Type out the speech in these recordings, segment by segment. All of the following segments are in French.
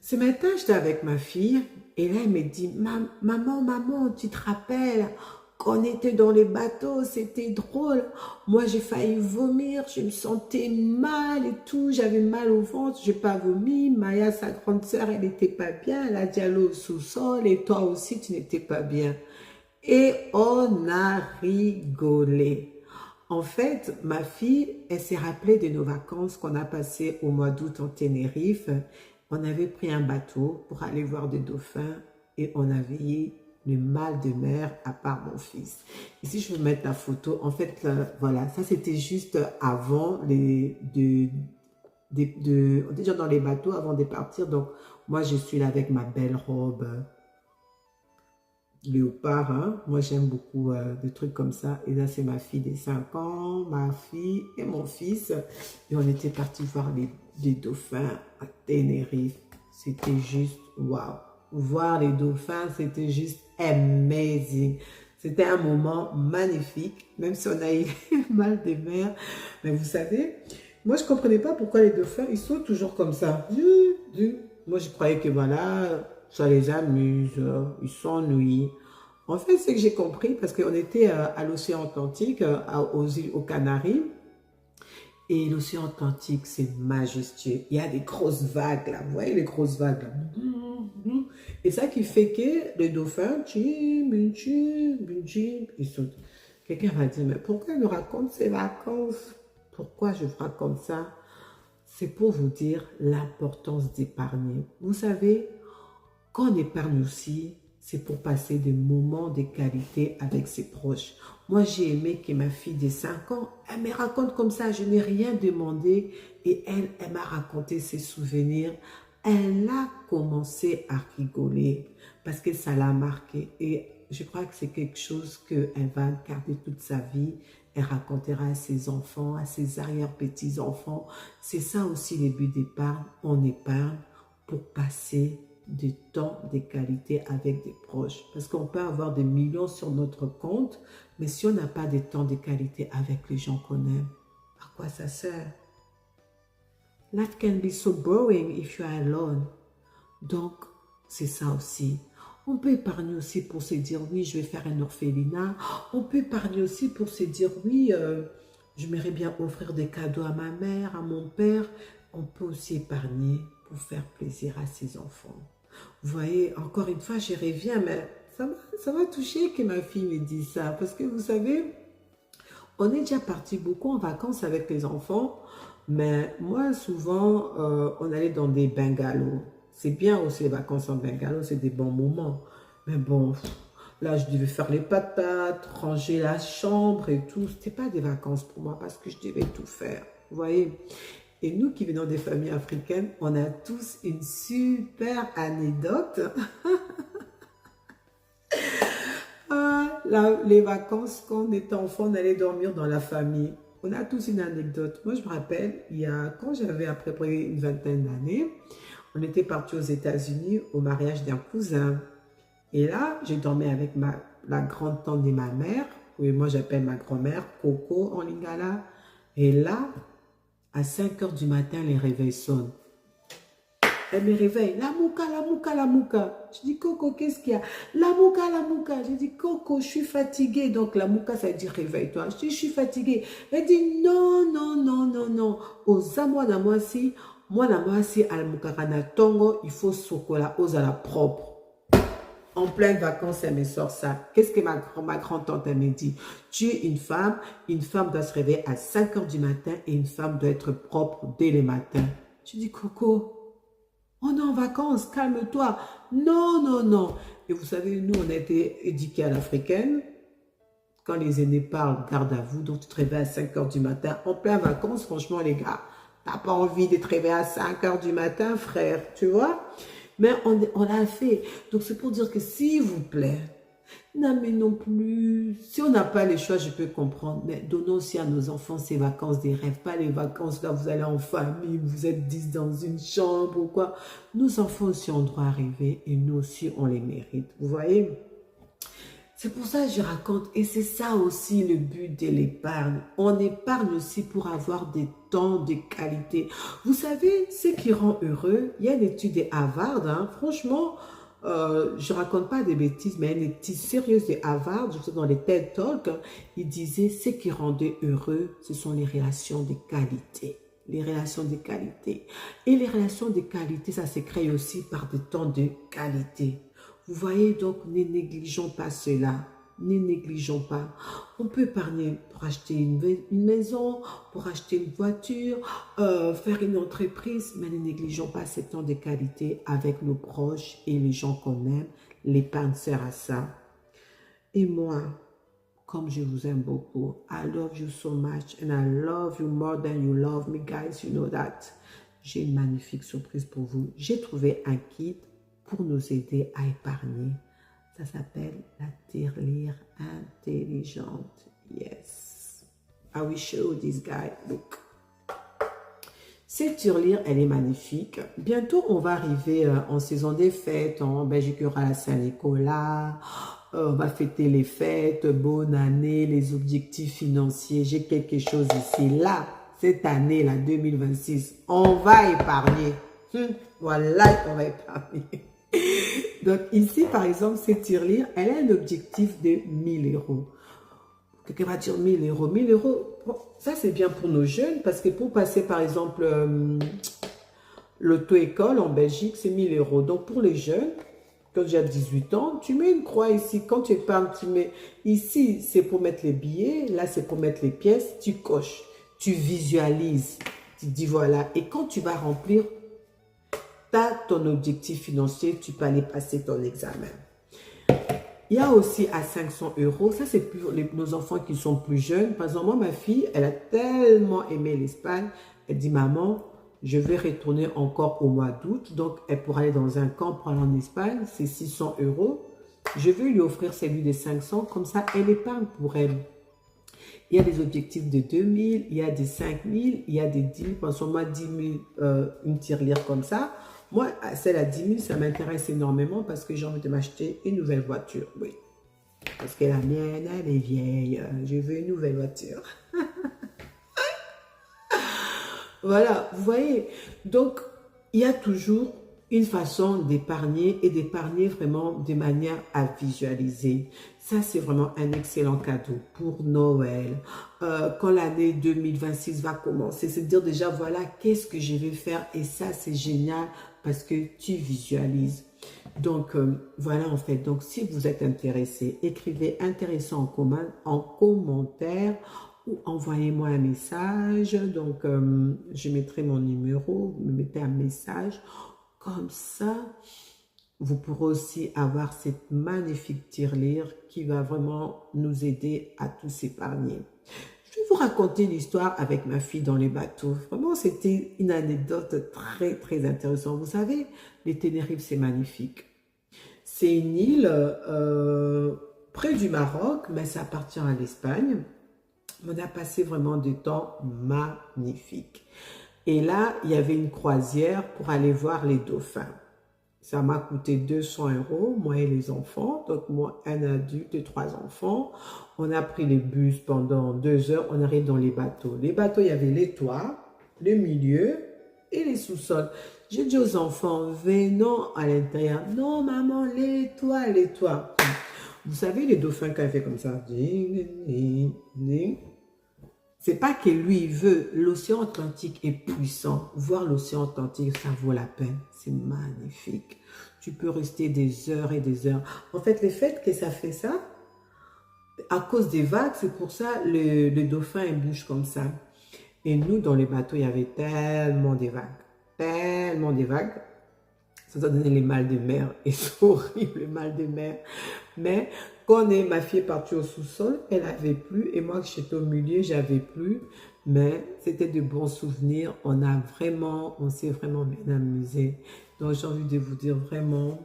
Ce matin, j'étais avec ma fille et là, elle me dit, Maman, maman, tu te rappelles qu'on était dans les bateaux, c'était drôle. Moi, j'ai failli vomir, je me sentais mal et tout, j'avais mal au ventre, j'ai pas vomi. Maya, sa grande sœur, elle n'était pas bien, elle a dit allô au sous-sol et toi aussi, tu n'étais pas bien. Et on a rigolé. En fait, ma fille, elle s'est rappelée de nos vacances qu'on a passées au mois d'août en Tenerife. On avait pris un bateau pour aller voir des dauphins et on avait le mal de mer à part mon fils. Ici, je vais mettre la photo. En fait, voilà, ça c'était juste avant on était déjà dans les bateaux avant de partir. Donc, moi, je suis là avec ma belle robe léopard, hein. Moi j'aime beaucoup des trucs comme ça. Et là c'est ma fille des 5 ans, ma fille et mon fils. Et on était parti voir les dauphins à Tenerife. C'était juste waouh. Voir les dauphins, c'était juste amazing. C'était un moment magnifique, même si on a eu mal de mer. Mais vous savez, moi je ne comprenais pas pourquoi les dauphins, ils sont toujours comme ça. Moi je croyais que voilà, ça les amuse, ils s'ennuient. En fait, c'est que j'ai compris, parce qu'on était à l'océan Atlantique, aux îles, aux Canaries, et l'océan Atlantique, c'est majestueux. Il y a des grosses vagues là, vous voyez les grosses vagues là. Et ça qui fait que les dauphins, ils sautent. Quelqu'un va dire, mais pourquoi il nous raconte ses vacances? Pourquoi je vous raconte ça? C'est pour vous dire l'importance d'épargner. Vous savez, quand on épargne aussi, c'est pour passer des moments de qualité avec ses proches. Moi, j'ai aimé que ma fille de 5 ans, elle me raconte comme ça, je n'ai rien demandé et elle m'a raconté ses souvenirs. Elle a commencé à rigoler parce que ça l'a marqué et je crois que c'est quelque chose qu'elle va garder toute sa vie. Elle racontera à ses enfants, à ses arrière-petits-enfants. C'est ça aussi les buts d'épargne. On épargne pour passer du temps de qualité avec des proches. Parce qu'on peut avoir des millions sur notre compte, mais si on n'a pas de temps de qualité avec les gens qu'on aime, à quoi ça sert? Life can be so boring if you are alone. Donc, c'est ça aussi. On peut épargner aussi pour se dire, oui, je vais faire un orphelinat. On peut épargner aussi pour se dire, oui, j'aimerais bien offrir des cadeaux à ma mère, à mon père. On peut aussi épargner pour faire plaisir à ses enfants. Vous voyez, encore une fois, j'y reviens, mais ça m'a touché que ma fille me dise ça. Parce que vous savez, on est déjà parti beaucoup en vacances avec les enfants, mais moi, souvent, on allait dans des bungalows. C'est bien aussi les vacances en bungalow, c'est des bons moments. Mais bon, là, je devais faire les patates, ranger la chambre et tout. C'était pas des vacances pour moi parce que je devais tout faire. Vous voyez? Et nous qui venons des familles africaines, on a tous une super anecdote. Les vacances, quand on était enfant, on allait dormir dans la famille. On a tous une anecdote. Moi, je me rappelle, quand j'avais à peu près une vingtaine d'années, on était parti aux États-Unis au mariage d'un cousin. Et là, j'ai dormi avec la grande tante de ma mère, que moi j'appelle ma grand-mère, Coco en lingala. Et là, à 5 heures du matin, les réveils sonnent. Elle me réveille. La mouka, la mouka, la mouka. Je dis, Coco, qu'est-ce qu'il y a? La mouka, la mouka. Je dis, Coco, je suis fatiguée. Donc, la mouka, ça veut dire réveille-toi. Je dis, je suis fatiguée. Elle dit, non, non, non, non, non. Aux amois d'amoisi, moi, d'amoisi, al moukarana tongo, il faut sokola, aux à la propre. En pleine vacances, elle me sort ça. Qu'est-ce que ma grand-tante, elle me dit? Tu es une femme doit se réveiller à 5 heures du matin et une femme doit être propre dès le matin. Je dis, Coco, on est en vacances, calme-toi. Non, non, non. Et vous savez, nous, on a été éduqués à l'africaine. Quand les aînés parlent, garde à vous. Donc, tu te réveilles à 5 heures du matin. En plein vacances, franchement, les gars, t'as pas envie de te réveiller à 5 heures du matin, frère. Tu vois? Mais on l'a fait. Donc, c'est pour dire que s'il vous plaît, non, mais non plus. Si on n'a pas les choix, je peux comprendre. Mais donnons aussi à nos enfants ces vacances des rêves. Pas les vacances là, vous allez en famille, vous êtes 10 dans une chambre ou quoi. Nos enfants aussi ont droit à rêver et nous aussi, on les mérite. Vous voyez? C'est pour ça que je raconte, et c'est ça aussi le but de l'épargne. On épargne aussi pour avoir des temps de qualité. Vous savez, ce qui rend heureux, il y a une étude de Harvard, hein, franchement, je raconte pas des bêtises, mais une étude sérieuse de Harvard, je sais dans les TED Talks, il disait ce qui rendait heureux, ce sont les relations de qualité. Les relations de qualité. Et les relations de qualité, ça se crée aussi par des temps de qualité. Vous voyez, donc, ne négligeons pas cela. Ne négligeons pas. On peut épargner pour acheter une maison, pour acheter une voiture, faire une entreprise, mais ne négligeons pas ces temps de qualité avec nos proches et les gens qu'on aime. L'épargne sert à ça. Et moi, comme je vous aime beaucoup, I love you so much and I love you more than you love me, guys, you know that. J'ai une magnifique surprise pour vous. J'ai trouvé un kit pour nous aider à épargner. Ça s'appelle la tirelire intelligente. Yes. I will show this guy. Look. Cette tirelire, elle est magnifique. Bientôt, on va arriver en saison des fêtes. En Belgique, il y aura la Saint-Nicolas. On va fêter les fêtes. Bonne année, les objectifs financiers. J'ai quelque chose ici. Là, cette année, là, 2026, on va épargner. Voilà, on va épargner. Donc ici, par exemple, cette tirelire, elle a un objectif de 1000 euros. Quelqu'un va dire 1000 euros. 1000 euros, bon, ça c'est bien pour nos jeunes parce que pour passer, par exemple, l'auto-école en Belgique, c'est 1000 euros. Donc pour les jeunes, quand j'ai 18 ans, tu mets une croix ici. Quand tu épargnes, tu mets ici, c'est pour mettre les billets. Là, c'est pour mettre les pièces. Tu coches, tu visualises. Tu dis voilà. Et quand tu vas remplir ton objectif financier, tu peux aller passer ton examen. Il y a aussi à 500 euros, ça c'est pour nos enfants qui sont plus jeunes. Par exemple, moi, ma fille, elle a tellement aimé l'Espagne, elle dit, maman, je vais retourner encore au mois d'août, donc elle pourra aller dans un camp pour aller en Espagne, c'est 600 euros. Je vais lui offrir celui de 500, comme ça, elle épargne pour elle. Il y a des objectifs de 2000, il y a des 5000, il y a des 10 000, par exemple, moi, 10 000, une tirelire comme ça. Moi, celle à 10 000, ça m'intéresse énormément parce que j'ai envie de m'acheter une nouvelle voiture. Oui. Parce que la mienne, elle est vieille. Je veux une nouvelle voiture. Voilà, vous voyez. Donc, il y a toujours une façon d'épargner et d'épargner vraiment de manière à visualiser. Ça, c'est vraiment un excellent cadeau pour Noël. Quand l'année 2026 va commencer, c'est de dire déjà, voilà, qu'est-ce que je vais faire? Et ça, c'est génial parce que tu visualises. Donc, voilà en fait. Donc, si vous êtes intéressé, écrivez intéressant en commentaire ou envoyez-moi un message. Donc, je mettrai mon numéro, vous me mettez un message. Comme ça, vous pourrez aussi avoir cette magnifique tirelire qui va vraiment nous aider à tous épargner. Je vais vous raconter l'histoire avec ma fille dans les bateaux. Vraiment, c'était une anecdote très, très intéressante. Vous savez, les Ténérife, c'est magnifique. C'est une île près du Maroc, mais ça appartient à l'Espagne. On a passé vraiment des temps magnifiques. Et là, il y avait une croisière pour aller voir les dauphins. Ça m'a coûté 200 euros, moi et les enfants. Donc, moi, un adulte et 3 enfants. On a pris les bus pendant 2 heures. On arrive dans les bateaux. Les bateaux, il y avait les toits, le milieu et les sous-sols. J'ai dit aux enfants, venons à l'intérieur. Non, maman, les toits, les toits. Vous savez, les dauphins, quand ils font comme ça, ding, ding, ding. C'est pas que lui, il veut. L'océan Atlantique est puissant. Voir l'océan Atlantique, ça vaut la peine. C'est magnifique. Tu peux rester des heures et des heures. En fait, le fait que ça fait ça, à cause des vagues, c'est pour ça le dauphin il bouge comme ça. Et nous, dans les bateaux, il y avait tellement de vagues. Tellement de vagues. Ça doit donner les mal de mer. Et c'est horrible, le mal de mer. Mais quand ma fille est partie au sous-sol, elle n'avait plus. Et moi, j'étais au milieu, j'avais plus. Mais c'était de bons souvenirs. On s'est vraiment bien amusé. Donc, j'ai envie de vous dire vraiment,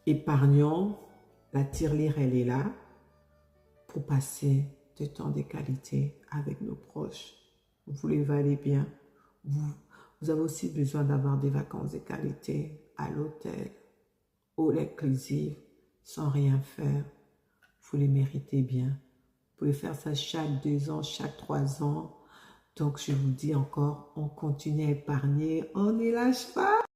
épargnons. La tirelire, elle est là pour passer du temps de qualité avec nos proches. Vous les valez bien. Vous avez aussi besoin d'avoir des vacances de qualité à l'hôtel, all inclusive, sans rien faire. vous les méritez bien. Vous pouvez faire ça chaque 2 ans, chaque 3 ans. Donc, je vous dis encore, on continue à épargner, on ne lâche pas.